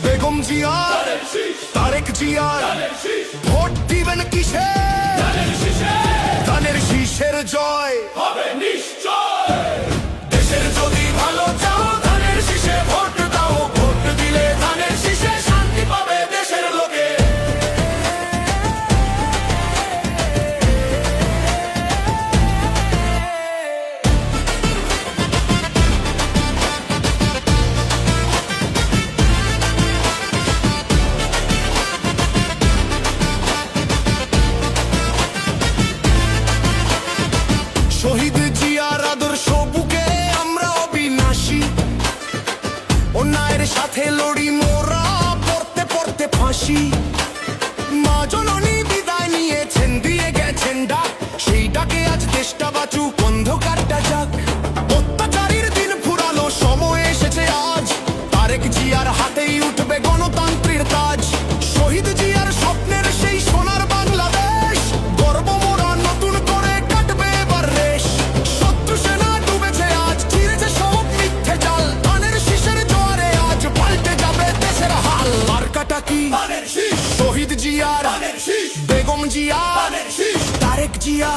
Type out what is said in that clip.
Begum Zia, Tarique Zia, vote দিবেন কিসে? ধানের শীষের জয় হবে নিশ্চয়। দেশের যদি ভালো চাও ধানের শীষে ভোট দাও, ভোট দিলে ধানের শীষে শান্তি পাবে দেশের লোকে। শহীদ জিয়ার আদর্শ বুকে আমরা অবিনাশী, অন্যায়ের সাথে লড়ি মোরা পড়তে পড়তে ফাঁসি। মা জননী বিদায় নিয়েছেন, দিয়ে গেছেন ডাক, সেই ডাকে আজ দেশটা বাঁচুক, অন্ধকারটা যাক। অত্যাচারীর দিন ফুরালো, সময় এসেছে আজ, তারেক জিয়ার হাতেই উঠবে গণতন্ত্রের তাজ। শহীদ জিয়ার স্বপ্নের সেই সোনার বাংলাদেশ, গর্ব মোরা নতুন করে কাটবে এবার রেশ। শত্রু সেনা ডুবেছে আজ, চিরেছে সব মিথ্যে জাল, ধানের শীষের জোয়ারে আজ পাল্টে যাবে দেশের হাল। মার্কাটা কি? শহীদ জিয়ার, বেগম জিয়া, তারেক জিয়া।